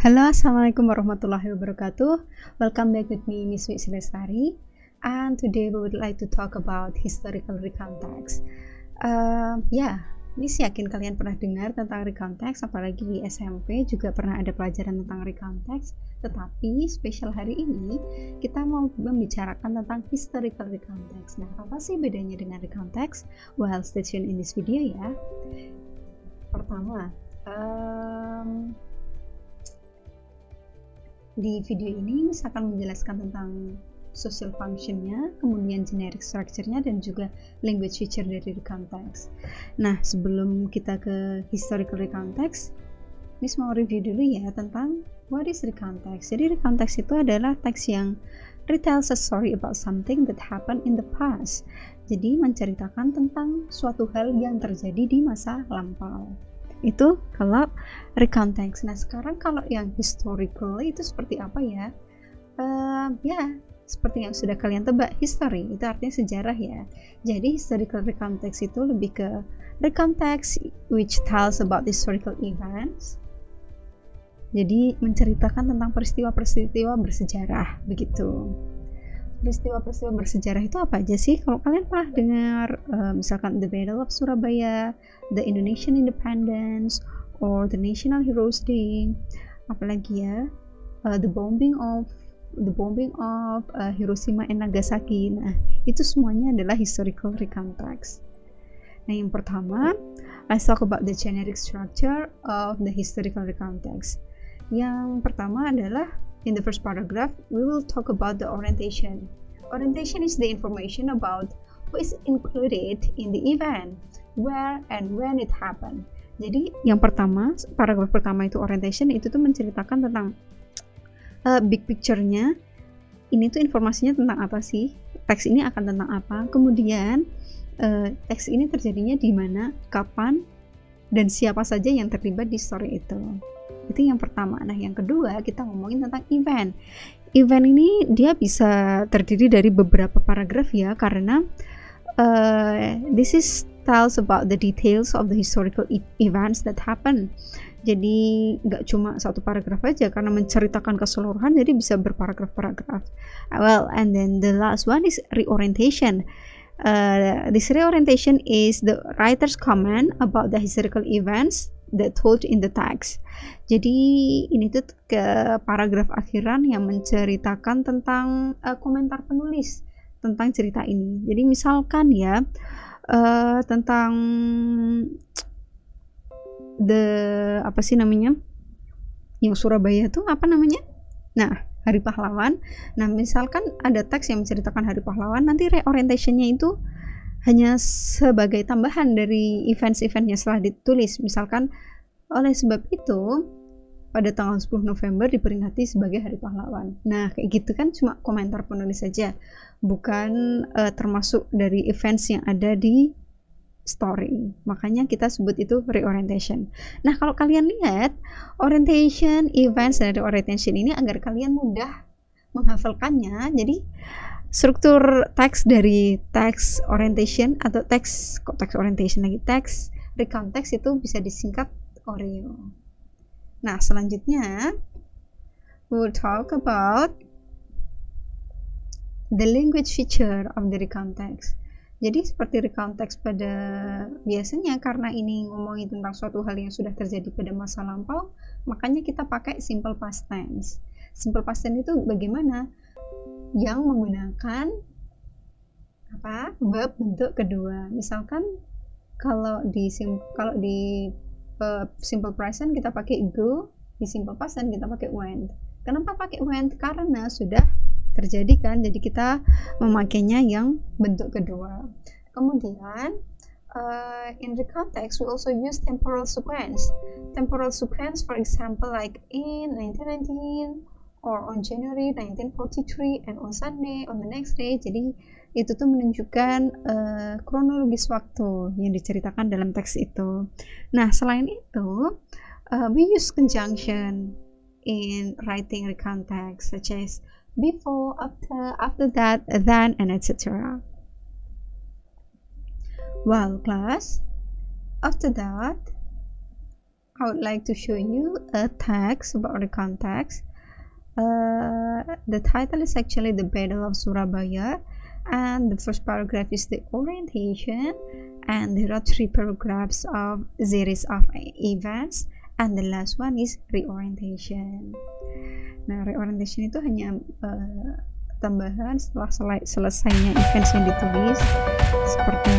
Halo, assalamualaikum warahmatullahi wabarakatuh. Welcome back with me, Miss Wi Silestari. And today we would like to talk about historical recontext. Miss yakin kalian pernah dengar tentang recontext, apalagi di SMP juga pernah ada pelajaran tentang recontext. Tetapi spesial hari ini kita mau membicarakan tentang historical recontext. Nah, apa sih bedanya dengan recontext? Well, stay tuned in this video ya. Pertama, di video ini Miss akan menjelaskan tentang social function-nya, kemudian generic structure-nya, dan juga language feature dari recontext. Nah, sebelum kita ke historical recontext, Miss mau review dulu ya tentang what is recontext. Jadi recontext itu adalah teks yang retells a story about something that happened in the past. Jadi menceritakan tentang suatu hal yang terjadi di masa lampau. Itu kalau recontext. Nah, sekarang kalau yang historical itu seperti apa ya? Seperti yang sudah kalian tebak, history itu artinya sejarah ya. Jadi historical recontext itu lebih ke recontext which tells about historical events. Jadi menceritakan tentang peristiwa-peristiwa bersejarah begitu. Peristiwa-peristiwa bersejarah itu apa aja sih? Kalau kalian pernah dengar misalkan The Battle of Surabaya, The Indonesian Independence, or The National Heroes Day, apalagi ya, the bombing of Hiroshima and Nagasaki. Nah, itu semuanya adalah historical recontext. Nah, yang pertama, let's talk about the generic structure of the historical recontext. Yang pertama adalah in the first paragraph, we will talk about the orientation. Orientation is the information about who is included in the event, where and when it happened. Jadi yang pertama, paragraf pertama itu orientation, itu tuh menceritakan tentang big picture-nya. Ini tuh informasinya tentang apa sih? Teks ini akan tentang apa? Kemudian teks ini terjadinya di mana, kapan, dan siapa saja yang terlibat di story itu. Itu yang pertama. Nah, yang kedua kita ngomongin tentang event. Event ini dia bisa terdiri dari beberapa paragraf ya, karena this is tells about the details of the historical events that happen. Jadi nggak cuma satu paragraf aja, karena menceritakan keseluruhan jadi bisa berparagraf-paragraf. Well, and then the last one is reorientation. This reorientation is the writer's comment about the historical events that told in the text. Jadi ini tuh ke paragraf akhiran yang menceritakan tentang komentar penulis tentang cerita ini. Jadi misalkan ya tentang yang Surabaya tuh apa namanya? Nah, Hari Pahlawan. Nah, misalkan ada teks yang menceritakan Hari Pahlawan, nanti reorientationnya itu hanya sebagai tambahan dari events-eventnya setelah ditulis. Misalkan, oleh sebab itu pada tanggal 10 November diperingati sebagai Hari Pahlawan. Nah, kayak gitu kan cuma komentar penulis saja, bukan termasuk dari events yang ada di story. Makanya kita sebut itu reorientation. Nah, kalau kalian lihat orientation, events, dan reorientation ini agar kalian mudah menghafalkannya, jadi struktur teks dari teks orientation atau teks orientation lagi, teks recontext itu bisa disingkat OREO. Nah, selanjutnya we'll talk about the language feature of the recontext. Jadi seperti recontext pada biasanya, karena ini ngomongin tentang suatu hal yang sudah terjadi pada masa lampau, makanya kita pakai simple past tense. Simple past tense itu bagaimana? Yang menggunakan verb bentuk kedua. Misalkan kalau di simple present kita pakai go, di simple past tense kita pakai went. Kenapa pakai went? Karena sudah terjadi kan, jadi kita memakainya yang bentuk kedua. Kemudian in the context we also use temporal sequence. Temporal sequence, for example, like in 1919 or on January 1943 and on Sunday on the next day. Jadi itu tuh menunjukkan kronologis waktu yang diceritakan dalam teks itu. Nah, selain itu we use conjunction in writing recontext, such as before, after that, then, and etc. Well, class, after that, I would like to show you a text about the context. The title is actually The Battle of Surabaya, and the first paragraph is the orientation, and there are 3 paragraphs of series of events, and the last one is reorientation. Nah, reorientation itu hanya tambahan setelah selesainya events yang ditulis, seperti